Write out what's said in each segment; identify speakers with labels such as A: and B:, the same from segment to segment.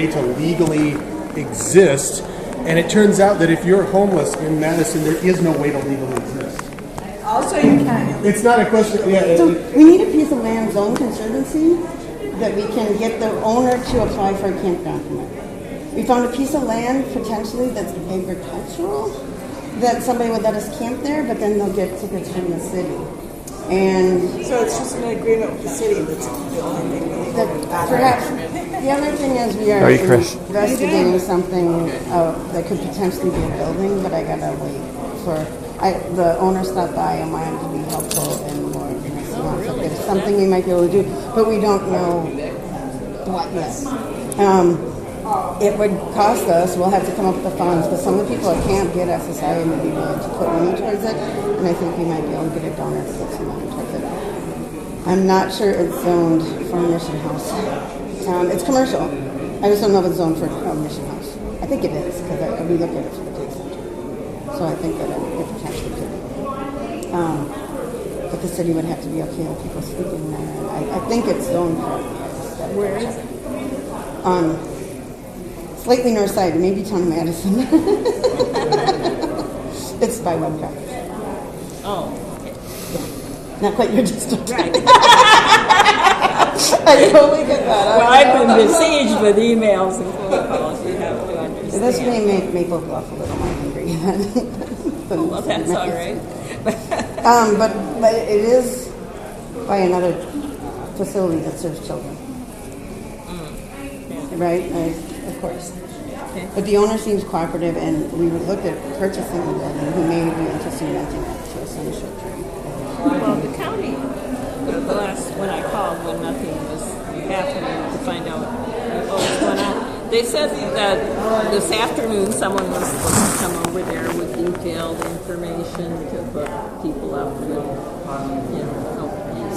A: to legally exist, and it turns out that if you're homeless in Madison, there is no way to legally exist.
B: Also, you can.
A: It's not a question. Yeah.
C: So we need a piece of land zone conservancy that we can get the owner to apply for a campground permit. We found a piece of land potentially that's agricultural that somebody would let us camp there, but then they'll get tickets from the city. And
B: so it's just an agreement with the city that's the only thing we need.
C: Perhaps the other thing is we are investigating something that could potentially be a building, but I gotta wait for the owner stopped by and wanted to be helpful and more responsive. So there's something we might be able to do, but we don't know what yet. It would cost us, we'll have to come up with the funds, but some of the people at camp get SSI and would be willing to put money towards it, and I think we might be able to get a donor to put some money towards it. I'm not sure it's zoned for a mission house. It's commercial. I just don't know if it's zoned for a mission house. I think it is, because we looked at it for the day center. So I think that it potentially could be. But the city would have to be okay with people sleeping there. I think it's zoned for.
B: Where is it?
C: Slightly north side, maybe town of Madison. It's by Webcraft.
B: Oh, okay.
C: Yeah. Not quite your district.
B: Right.
C: I totally get that.
B: Well, I've been besieged with emails and phone calls, you have to understand.
C: This may make Maple Bluff a little more hungry.
B: Well, that's all right.
C: But it is by another facility that serves children.
B: Yeah.
C: Right? Of course.
B: Okay.
C: But the owner seems cooperative, and we would look at purchasing the building. He may be interested in renting it to us on a short term.
B: Well, the county, the last when I called when nothing was happening to find out what was going on, they said that this afternoon someone was supposed to come over there with detailed information to put people up with,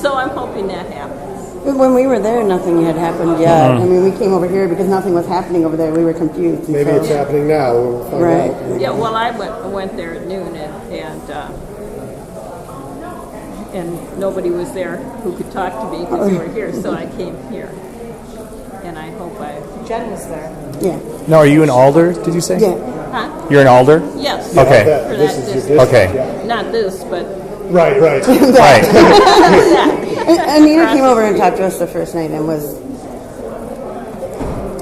B: So I'm hoping that happens.
C: When we were there, nothing had happened yet. I mean, we came over here because nothing was happening over there. We were confused.
A: Maybe it's happening now. We'll find out.
B: Yeah, well, I went there at noon, and nobody was there who could talk to me because you were here, so I came here. And I hope Jen was there.
C: Yeah.
D: No, are you in Alder, did you say?
C: Yeah.
B: Huh?
D: You're in Alder?
B: Yes.
D: Okay.
B: For
A: This
B: that
A: is your
B: district.
A: district.
D: Okay.
A: Yeah.
B: Not this, but...
A: Right.
D: Right.
C: Anita came over and talked to us the first night and was,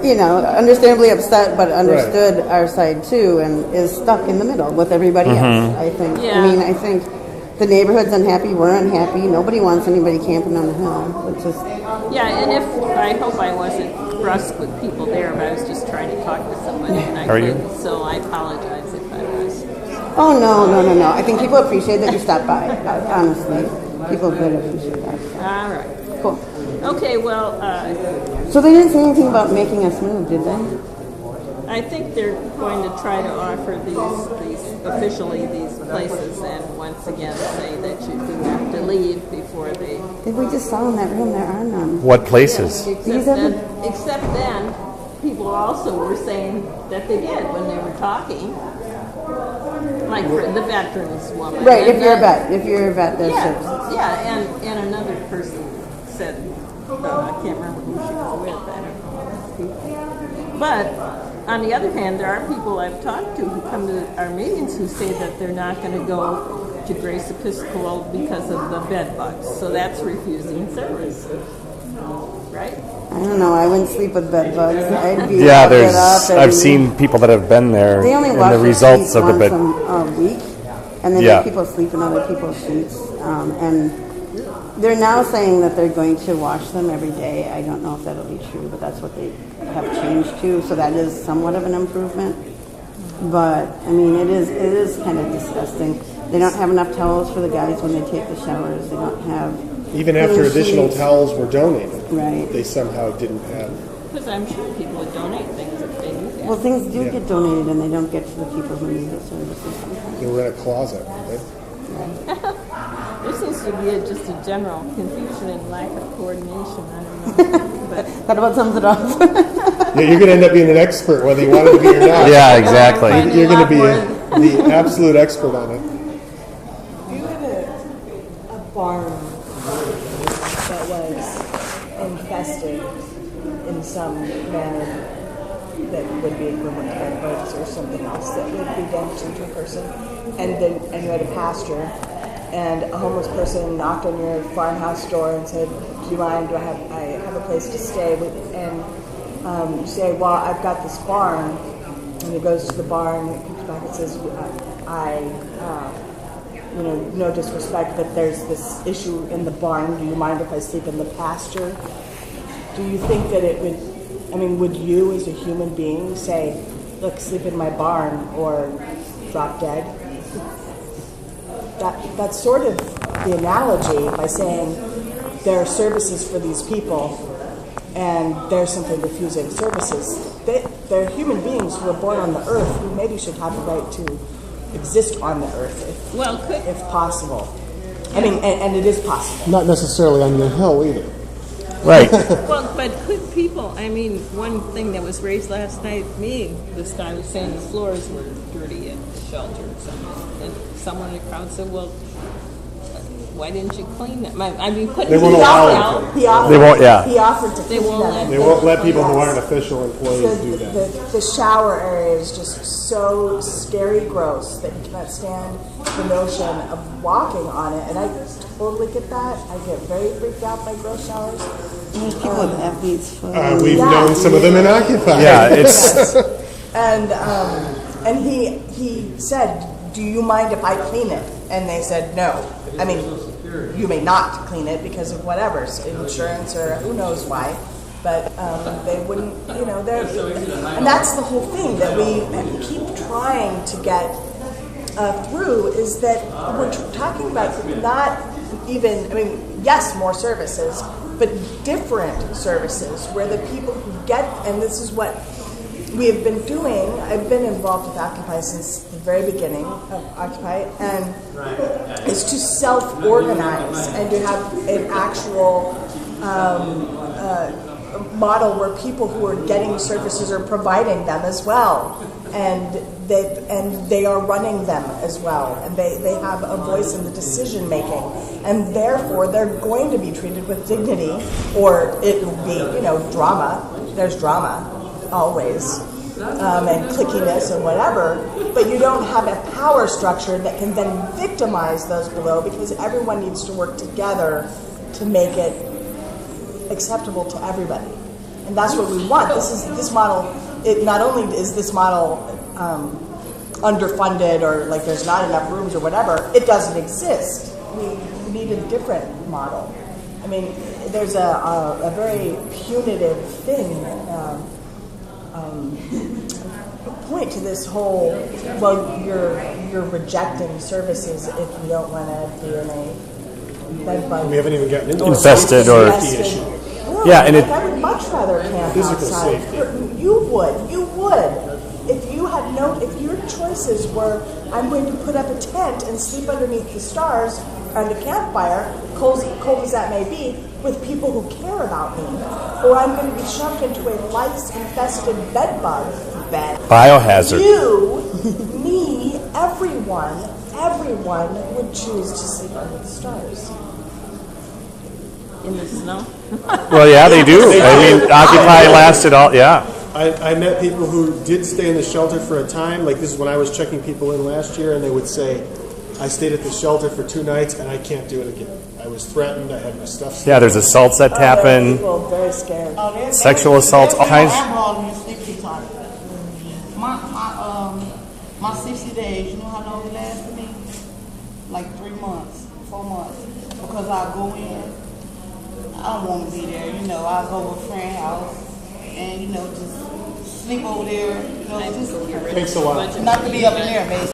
C: understandably upset, but understood our side too, and is stuck in the middle with everybody else, I think.
B: Yeah.
C: I mean, I think the neighborhood's unhappy, we're unhappy, nobody wants anybody camping on the hill. It's just...
B: Yeah, and I hope I wasn't brusque with people there, but I was just trying to talk to somebody and I couldn't, so I apologize if I was.
C: Oh, no. I think people appreciate that you stopped by, honestly. People really appreciate that. So.
B: All right.
C: Cool.
B: Okay, well,
C: So they didn't say anything about making us move, did they?
B: I think they're going to try to offer these officially these places, and once again say that you do have to leave before they.
C: Did we just saw in that room there are none?
D: What places?
B: Except then, people also were saying that they did when they were talking. Like for the veterans woman.
C: Right, if you're a vet, there's services.
B: Yeah, and another person said, I can't remember who she was with, I don't know people. But on the other hand, there are people I've talked to who come to our meetings who say that they're not going to go to Grace Episcopal because of the bed bugs. So that's refusing service. Right?
C: I don't know. I wouldn't sleep with bed bugs. I'd be
D: I've seen people that have been there
C: they only
D: and
C: wash
D: the results of the bed.
C: once a week, and then make people sleep in other people's sheets. And they're now saying that they're going to wash them every day. I don't know if that'll be true, but that's what they have changed to. So that is somewhat of an improvement. But I mean, it is kind of disgusting. They don't have enough towels for the guys when they take the showers. They don't have.
A: Even after additional towels were donated,
C: they
A: somehow didn't have.
B: Because I'm sure people would donate things if they need that.
C: Well, things do get donated, and they don't get to the people who need the services sometimes.
A: They were in a closet, right?
B: There seems to be just a general confusion and lack of coordination. I don't know. But
C: that about sums it up.
A: Yeah, you're going to end up being an expert, whether you want to be or not.
D: Yeah, exactly.
A: You're going to be the absolute expert on it.
E: You had a barn that was infested in some manner that would be equivalent to bed bugs or something else that would be damaging to a person, and you had a pasture, and a homeless person knocked on your farmhouse door and said, "Do you mind? I have a place to stay?" And you say, "Well, I've got this barn," and he goes to the barn, and comes back and says, no disrespect, but there's this issue in the barn. Do you mind if I sleep in the pasture? Do you think that it would, would you as a human being say, look, sleep in my barn or drop dead? That's sort of the analogy by saying there are services for these people and there's something refusing services. They're human beings who are born on the earth who maybe should have the right to exist on the earth if possible. And it is possible.
A: Not necessarily on your hill either.
D: Right.
B: Well, but could people, one thing that was raised last night, this guy was saying the floors were dirty at the shelter or something. And someone in the crowd said, well, why didn't you clean them?
A: They won't allow it.
E: He offered,
D: They won't, yeah.
E: He offered to clean them.
A: They won't let people who aren't official employees do that.
E: The shower area is just so scary gross that you cannot stand the notion of walking on it. And I totally get that. I get very freaked out by gross showers.
C: People with athlete's foot.
A: We've known some of them in Occupy.
D: Yeah, it's
E: And he said, do you mind if I clean it? And they said, no. You may not clean it because of whatever, insurance or who knows why. But they wouldn't, and that's the whole thing that we keep trying to get through is that we're talking about not even, yes, more services, but different services where the people who get, and this is what we have been doing. I've been involved with Occupy since the very beginning of Occupy, and is to self-organize and to have an actual model where people who are getting services are providing them as well, and they are running them as well, and they have a voice in the decision making, and therefore they're going to be treated with dignity, or it will be drama. There's drama always, and clickiness and whatever, but you don't have a power structure that can then victimize those below, because everyone needs to work together to make it acceptable to everybody. And that's what we want. This model, it not only is this model underfunded or like there's not enough rooms or whatever, it doesn't exist. We need a different model. There's a very punitive thing, point to this whole, well, you're rejecting services if you don't want to be in a bed bug.
A: We haven't even gotten into
D: infested or
A: issue.
E: Well,
D: yeah, and
E: I would much rather camp
A: Physical
E: outside.
A: safety.
E: You would. If you had if your choices were, I'm going to put up a tent and sleep underneath the stars around a campfire, cold as that may be, with people who care about me, or I'm going to be shoved into a lice-infested bedbug bed.
D: biohazard.
E: You, me, everyone would choose to sleep under the stars.
B: in the snow.
D: Well, yeah, they do. Occupy lasted all, yeah.
A: I met people who did stay in the shelter for a time. Like, this is when I was checking people in last year, and they would say, I stayed at the shelter for 2 nights, and I can't do it again. I was threatened. I had my stuff.
D: Yeah, there's assaults that happen,
E: People very scared.
D: sexual assaults, all kinds.
F: My 60 days, you know how long it lasted me? Like 3 months, 4 months. Because I go in, I don't want to be there, I go to a friend's house and, just sleep over there, just
A: Takes a while.
F: not to be up in there, basically.